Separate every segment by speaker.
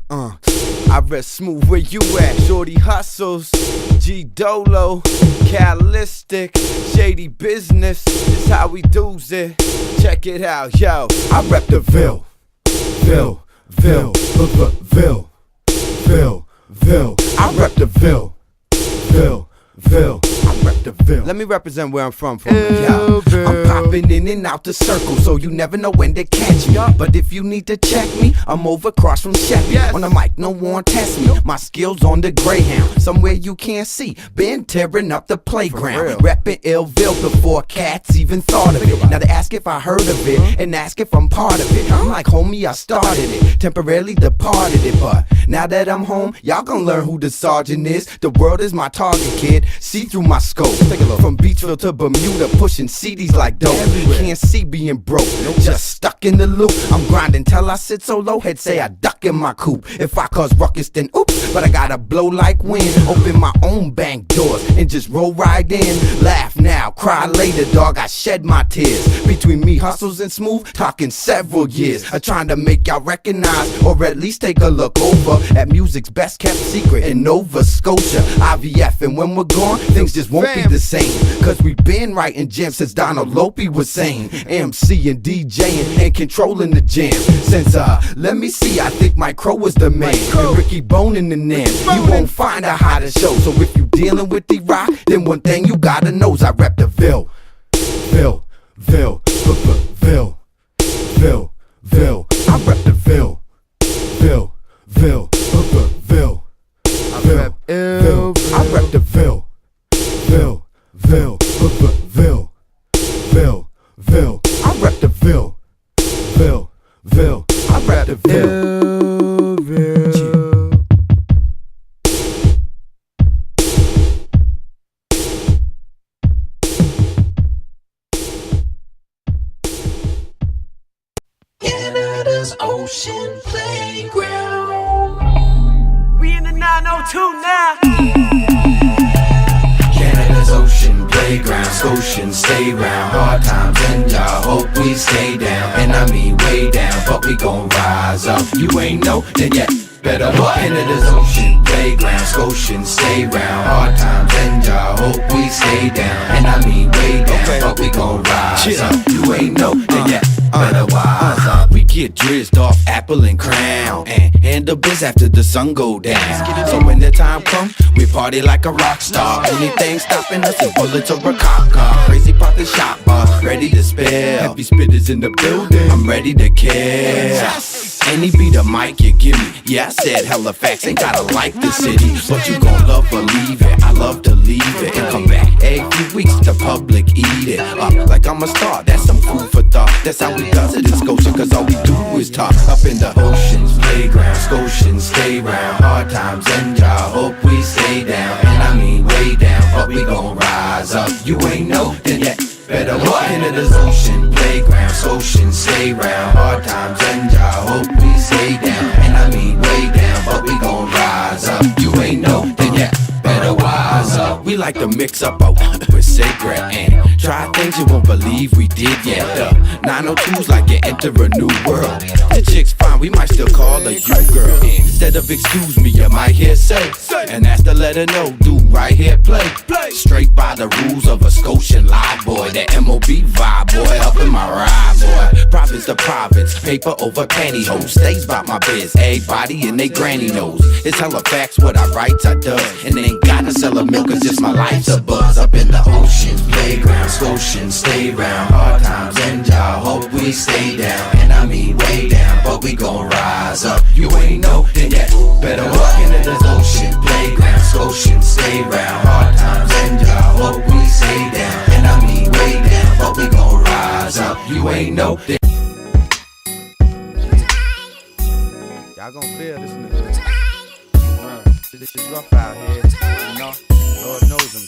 Speaker 1: I rest smooth where you at. Shorty hustles, G Dolo, Calistic, shady business is how we do's it. Check it out, yo. I rep the Ville. I rep the Ville. I rep the Ville. Let me represent where I'm from yo. I'm popping in and out the circle, so you never know when to catch me. But if you need to check me, I'm over across from Chevy. On the mic, no one test me. My skills on the Greyhound, somewhere you can't see. Been tearing up the playground, reppin' Illville before cats even thought of it. Now they ask if I heard of it, and ask if I'm part of it. I'm like, homie, I started it, temporarily departed it. But now that I'm home, y'all gon' learn who the sergeant is. The world is my target, kid. See through my scope. From Beachville to Bermuda, pushing CDs like dope. Can't see being broke, just stuck in the loop. I'm grinding till I sit so low, head say I duck in my coupe. If I cause ruckus, then oops, but I gotta blow like wind. Open my own bank doors and just roll right in. Laugh now, cry later, dog, I shed my tears. Between me, hustles and smooth, talking several years. I'm trying to make y'all recognize, or at least take a look over at music's best kept secret in Nova Scotia, IVF. And when we're gone, things just won't be the same. Cause we been writing gems since Donald Lopey was saying. MC and DJing and controlling the jam. Since let me see, I think Mike Crow was the man. And Ricky Bonin in them. You won't find a hotter show. So if you dealing with the rock, then one thing you gotta know is I rep the Ville. I rep the Ville. I rep the Ville. I rep the Ville. I rep the Ville.
Speaker 2: Canada's Ocean Playground.
Speaker 3: We in the 902 now.
Speaker 2: Canada's Ocean Playground. Scotians stay round. Hard times and y'all hope we stay down. And I mean way down, but we gon' rise up. You ain't know, then yet better what? Canada's Ocean Playground. Scotians stay round. Hard times and y'all hope we stay down. And I mean way down, but we gon' rise up. You ain't know, then yet better wise up.
Speaker 1: We get drizzed off apple and crown and handle biz after the sun go down. So when the time come, we party like a rock star. Anything stopping us is bullets or a cop car. Crazy pocket shot bar, ready to spill. Heavy spitters in the building, I'm ready to kill. Any beat a mic you give me. Yeah, I said hella facts, ain't gotta like the city, but you gon' love, believe it. I love to leave it and come back every few weeks. The public eat it up like I'm a star. That's some food for thought. That's how we does it in Scotia, cause all we do is talk. Up in the Ocean's Playground, Scotians stay round. Hard times and y'all hope we stay down. And I mean way down, but we gon' rise up. You ain't know, then yet better what? Canada's Ocean Playground. Scotians stay round. Hard times and y'all hope we stay down. And I mean way down, but we gon' rise up. You ain't know, then yet better wise up. We like to mix up a with cigarette and try things you won't believe we did yet. The 902's like you enter a new world. The chick's fine, we might still call her you girl. Instead of excuse me, you might hear say, and that's to let her know, do right here play. Straight by the rules of a Scotian live boy. That MOB vibe boy, up in my ride boy. Province to province, paper over pantyhose. Stays by my biz, everybody and they granny knows. It's hella facts, what I write I does. And they ain't gotta sell a milk, cause just my life's a buzz. Up in the Ocean Playground, Scotians stay round. Hard times and y'all hope we stay down. And I mean way down, but we gon' rise up. You ain't know, then yet better walk into this Ocean Playground. Scotians stay round. Hard times and y'all hope we stay down. And I mean way down, but we gon' rise up. You ain't know, then y'all gon' feel this nigga. This is rough out here, you know. Lord knows I'm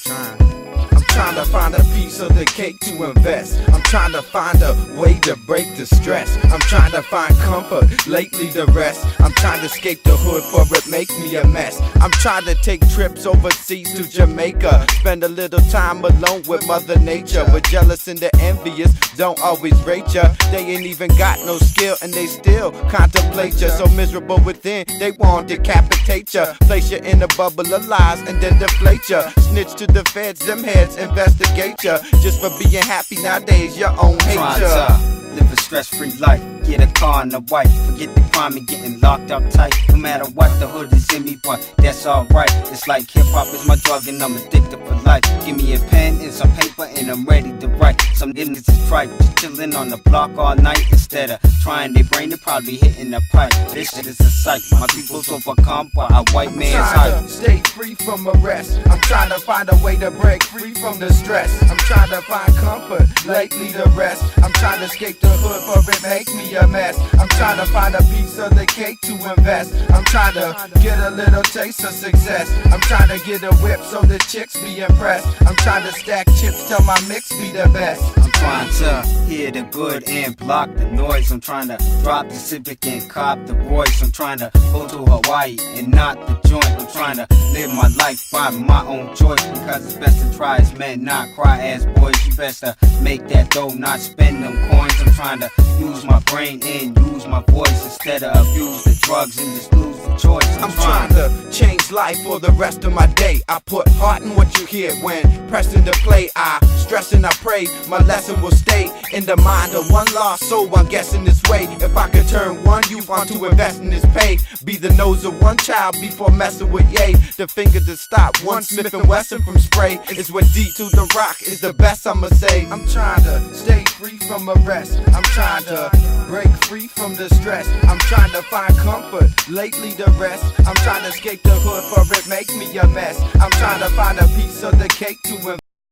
Speaker 1: trying to find a piece of the cake to invest. I'm trying to find a way to break the stress. I'm trying to find comfort, lately the rest. I'm trying to escape the hood for it make me a mess. I'm trying to take trips overseas to Jamaica, spend a little time alone with Mother Nature. But jealous and the envious don't always rate ya. They ain't even got no skill and they still contemplate ya. So miserable within, they won't decapitate ya, place ya in a bubble of lies and then deflate ya. Snitch to the feds, them heads investigate ya. Just for being happy nowadays, your own hate ya.
Speaker 4: Live a stress-free life, get a car and a wife. Forget the crime and getting locked up tight. No matter what, the hood is in me, but that's alright. It's like hip-hop is my drug and I'm addicted for life. Give me a pen and some paper and I'm ready to write. Some niggas is tripe, just chillin' on the block all night. Instead of trying their brain, they probably hitting the pipe. This shit is a sight, my people's overcome by a white man's hype.
Speaker 1: I'm trying to stay free from arrest. I'm trying to find a way to break free from the stress. I'm trying to find comfort, lately the rest. I'm trying to escape the hood for it make me a mess. I'm trying to find a piece of the cake to invest. I'm trying to get a little taste of success. I'm trying to get a whip so the chicks be impressed. I'm trying to stack chips till my mix be the best.
Speaker 4: I'm trying to hear the good and block the noise. I'm trying to drop the Civic and cop the Royce. I'm trying to go to Hawaii and not the joint. I'm trying to live my life by my own choice, because it's best to try as men, not cry as boys. You best to make that dough, not spend them coins. I'm trying to use my brain and use my voice instead of abuse the drugs and just lose the choice.
Speaker 1: I'm trying to change life for the rest of my day. I put heart in what you hear when pressing to play. I stress and I pray my lesson will stay in the mind of one lost soul. I'm guessing this way. If I could turn one youth onto invest in this pay, be the nose of one child before messing with yay. The finger to stop one Smith and Wesson from spray is what D to the rock is the best I'ma say. I'm trying to stay free from arrest. I'm trying to break free from the stress. I'm trying to find comfort, lately the rest. I'm trying to escape the hood for it make me a mess. I'm trying to find a piece of the cake to invest.